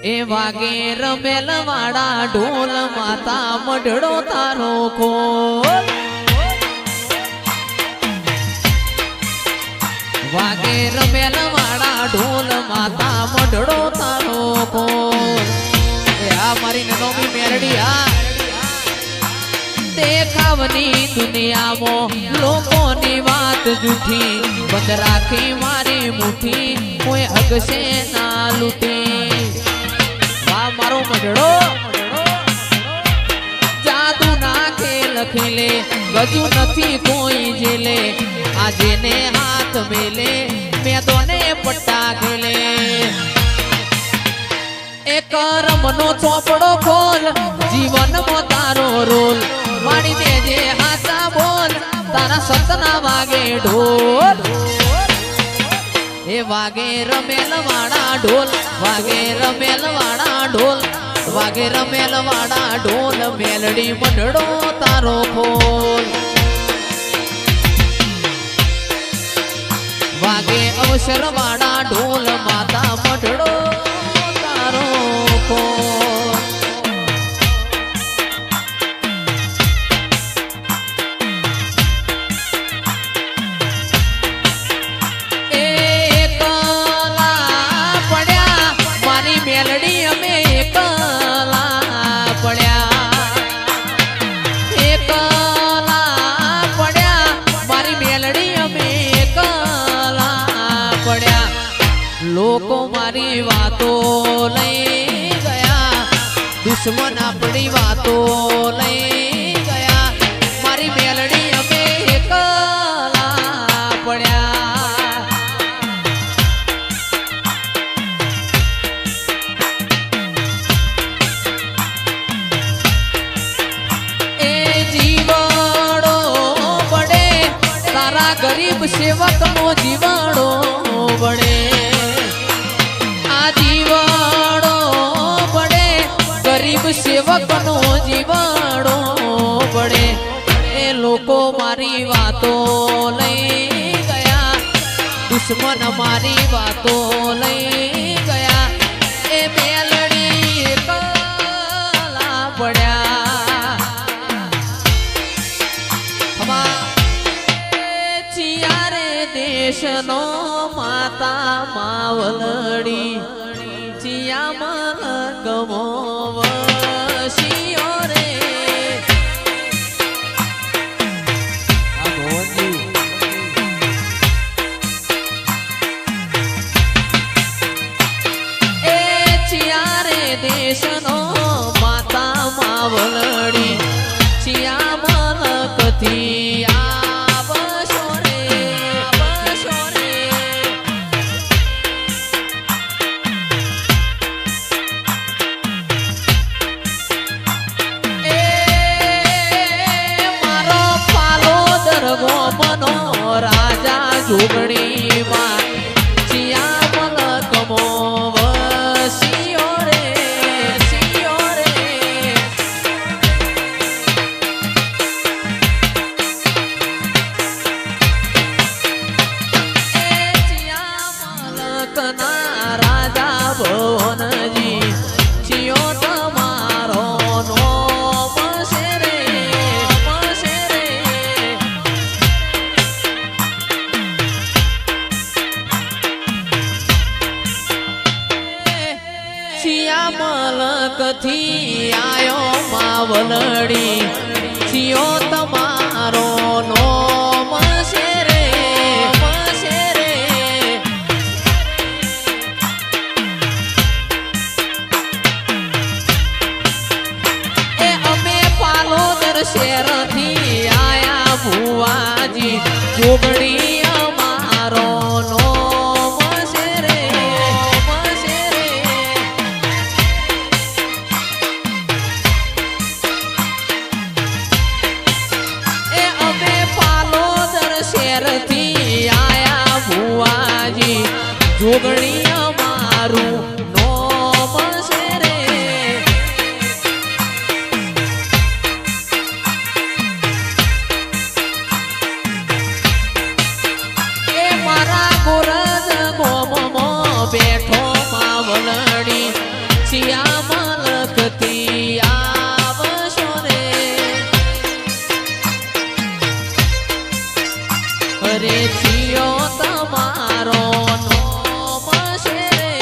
એ વાગે રમેલ વાળા ઢોલ માતા મઢડો તારો ખોલ વાગે રમેલ વાળા ઢોલ માતા મઢડો તારો ખોલ આ મારી નોમી મેરડી આ દેખાવની દુનિયામાં લોકોની વાત જૂઠી બંધ રાખી મારી મુઠ્ઠી કોઈ હગશે ના લૂટી વાહ મારો મઢડો જાદુ ના ખેલ ખેલે ગજુ નથી કોઈ જેલે આજે ને હાથ મેલે મેદોને પટ્ટા ખેલે એક રમનો ચોપડો ખોલ જીવનમાં તારો રોલ માડી દેજે હાચા બોલ તારા સતના વાગે ઢોલ એ વાગે રમેલ વાળા ઢોલ વાગે રમેલ વાળા ઢોલ વાગે રમેલ વાળા ઢોલ મેલડી મઢડો તારો ખોલ વાગે અવસર વાળા ઢોલ માતા મઢડો તારો ખોલ મેલડી અમે એકલા પડ્યા મારી મેલડી અમે એકલા પડ્યા લોકો મારી વાતો લઈ ગયા દુશ્મન આપણી વાતો લઈ ગયા મારી મેલડી અમે એકલા પડ્યા ગરીબ સેવક નો જીવાડો બળે આ જીવાડો બળે ગરીબ સેવક નો જીવાડો બળે એ લોકો મારી વાતો લઈ ગયા દુશ્મન મારી વાતો લઈ ગયા એ મેલડી એકલા પડ્યા દેશનો માતા માવલડી ચિયા મન ગમોવશીઓ રે એ ચિયા રે દેશનો માતા માવલડી ચિયા મન કથી જોગણી માં ચિયા મલક મોવશીઓ રે શીઓ રે ચિયા મલક ના રાજા ભવનજી ચિયો તમારો નો મલકથી આયો માવલડી ચિયો તમારો નોમ છે રે એ અમે પાલોદર શહેરથી આયા ભુવાજી જોગણી અમારો નોમ છે રે આયા ભુવાજી જોગણી અમારું નોમ છે રે छिया मलकती आवशो रे अरे छियो तमारो नोम छे रे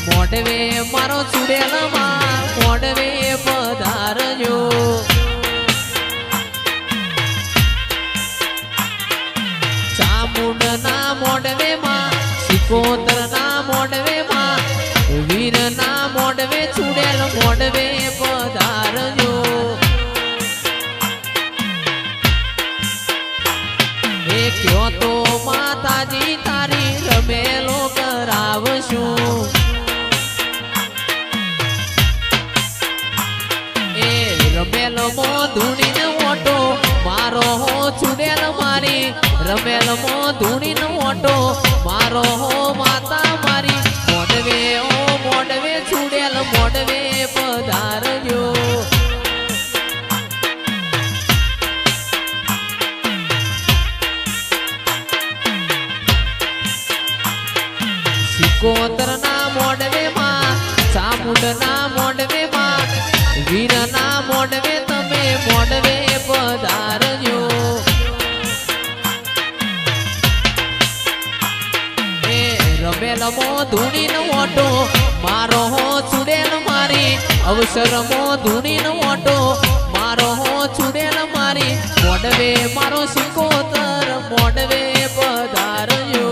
मोडवे मारो चुड़ेल मां मोडवे पधारजो चामुंड ना मोडवे मां सिकोतर ना मोडवे मां वीर ना मोडवे चुड़ेल मोडवे पधारजो ए क्यों तो माताजी तारी रमेलो करावशू रमेल मो धूनी न ओटो मारो हो चुड़ेल मारी रमेल मो धूनी न ओटो मारो हो माता मारी मोडवे ओ मोडवे चुड़ेल मोडवे पधारजो सिकोतर ना मोडवे मां चामुंड ना मोडवे मां वीर ना मोडवे तमे मोडवे पधारजो ए रमेल मो धूनी न ओटो मारो हो चुड़ेल मारी अवसर मो धूनी न ओटो मारो हो चुड़ेल मारी मोडवे मारो सिकोतर मोडवे पधारजो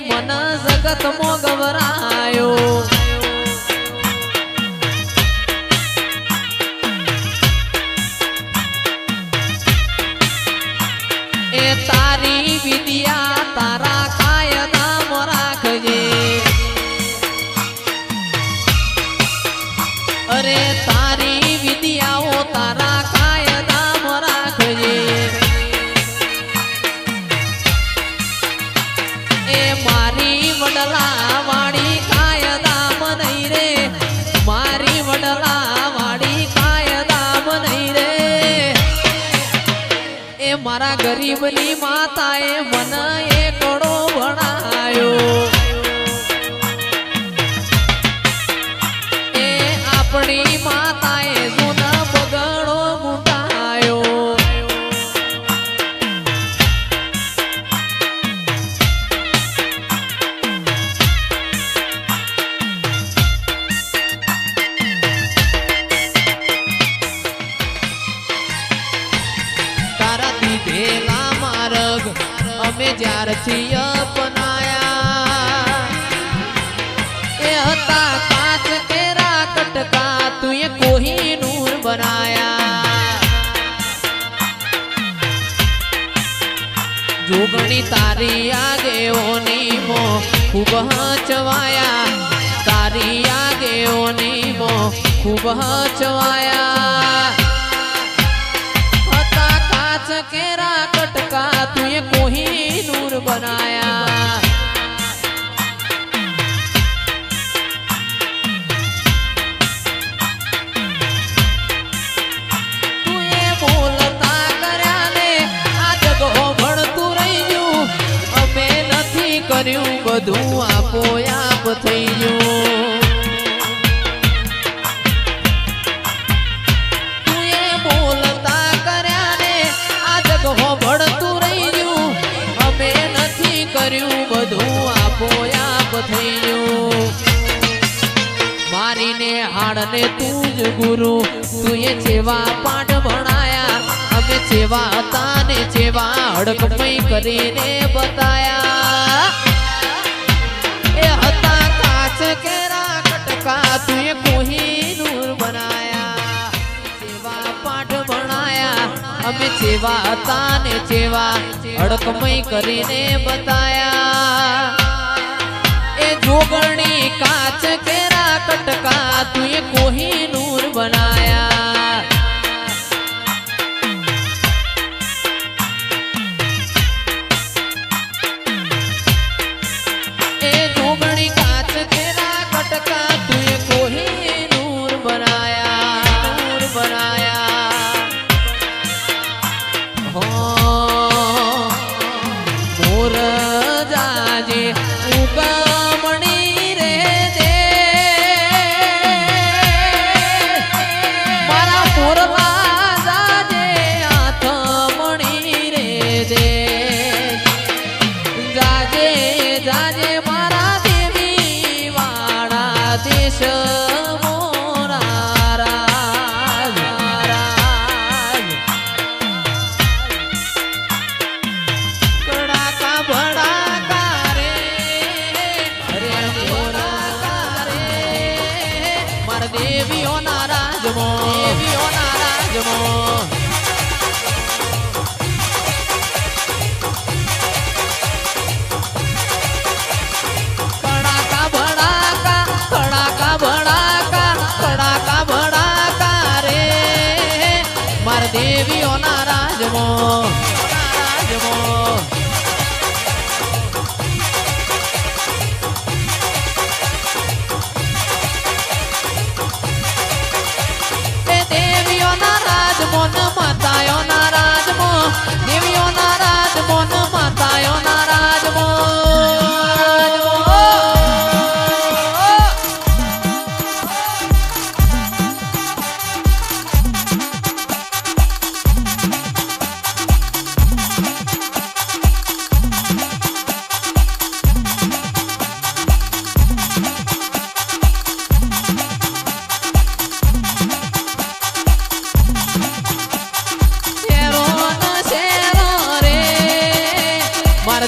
मन जगत मो घबरायो ए तारी विद्या तारा कायदा में राखजे अरे तारी विद्या ओ तारा कायदा में राखजे मारी वडला वाड़ी कायदा मनई रे मारी वडला वाड़ी कायदा मनई रे ए मारा गरीबनी माताए मन एकड़ो भणायो ए अपनी माताए सुन बगड़ो मुटायो અમે જ્યારથી અપનાયા એ હતા કાચ કેરા કટકા તુએ કોહિનૂર બનાયા જોગણી તારી આગેઓની મો ખૂબ હચવાયા તારી આગેઓની મો ખૂબ હચવાયા હતા કાચ કેરા કટકા कटका तुए कोहिनूर बनाया तुए बोलता कर्या ने आ जगो भणतुं रही गयुं अमे नथी कर्युं बधुं आपोआप थई गयुं भणतुं रही गयुं अमे नथी कर्युं बधुं आपोआप थई गयुं मारी ने हाड़ ने तू ज गुरु तुए चेवा पाठ भणाया अमे चेवा हता ने चेवा हड़कमई करीने बताया ए हता काच केरा कटका तुए कोहिनूर बनाया चेवा पाठ भणाया अमे चेवा हता ने चेवा हड़कमई करीने बताया ए जोगणी काच केरा कटका तुए कोहिनूर बनाया ए जोगणी काच केरा कटका तुए कोहिनूर बनाया नूर बनाया मोर जाजे उगमणी रे दे मारा मोरला जाजे आथमणी रे दे जाजे जाजे मारा देवी वाड़ा देश मोरा राज राज कड़ाका भड़ाका रे अरे मोरा रे मार देवियों नाराज मो देवियों नाराज मो कड़ाका भड़ाका कड़ाका भड़ाका कड़ाका भड़ाका रे मार देवियों नाराज मो नाराज मो देवियों नाराज मोन मातायो नाराज मो देवियों नाराज मोन मातायो नाराज मो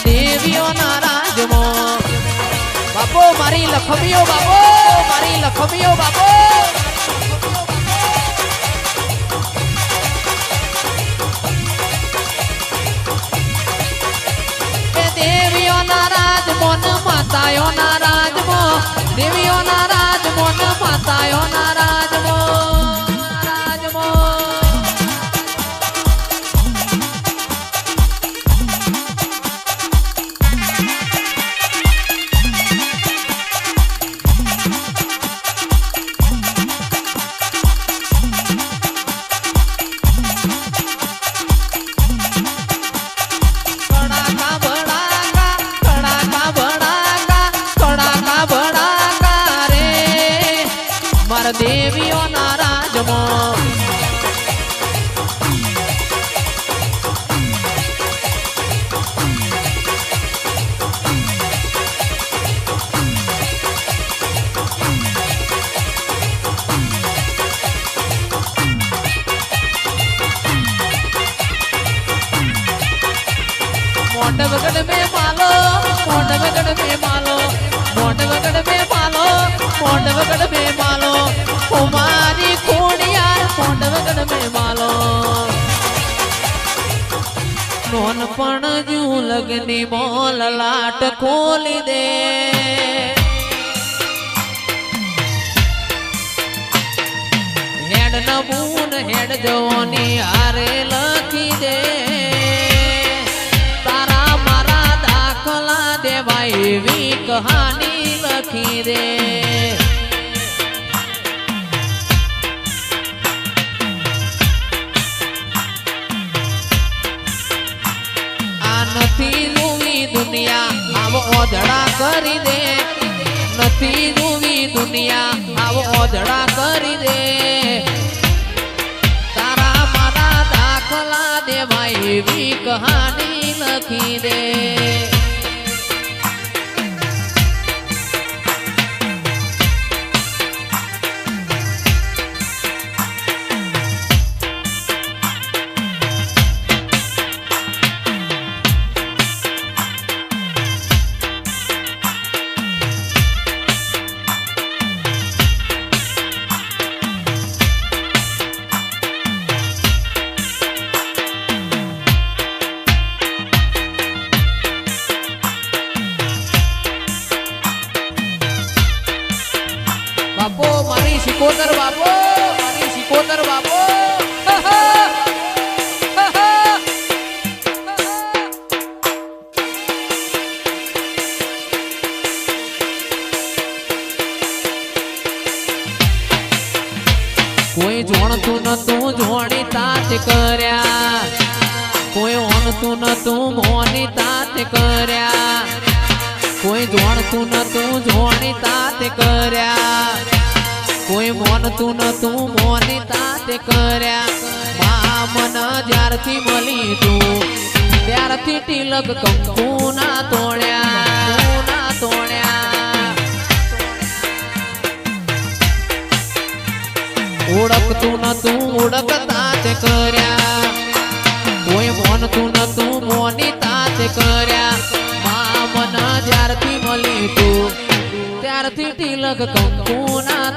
देवियों नाराज मो बापो मारी लखमियो बापो मारी लखमियो बापो देवियों नाराज मोन मातायो नाराज मो देवियों नाराज मोन मातायो नाराज मो नाराज मो देवियों नाराज मो मोटवगढ़ में मालो मोटवगढ़ में मालो मोटवगढ़ में मालो मोटवगढ़ में मालो कुमारी कोड़ियार मोटवगढ़ में मालो नोनपण जू लगनी मोल लाट खोली दे हेड नमून हेड जोनी हारे लखी दे દેવાય એવી કહાની લખી રે આ નથી જોવી દુનિયા આવો ઓધડા કરી દે નથી જોવી દુનિયા આવો ઓધડા કરી દે તારા મારા દાખલા દેવાય એવી કહાની લખી દે બાપો મારી શિકોતર બાપો મારી શિકોતર બાપો કોઈ જોણતું નતું જોણી તાત કર્યા કોઈ ઓણતું નતું મોની તાત કર્યા કોઈ જોણતું નતું જોણી તાત કર્યા કોઈ મોનતું નતું મોની તાત કર્યા મન જ્યારથી મળી તું ત્યારથી તિલક કંકુ ના તોડ્યા ઓળખતું નતું ઓળખતા તે કર્યા કોઈ મોનતું નતું મોની તાત કર્યા મન જ્યારથી મળી તું ત્યારથી તિલક કંકુ ના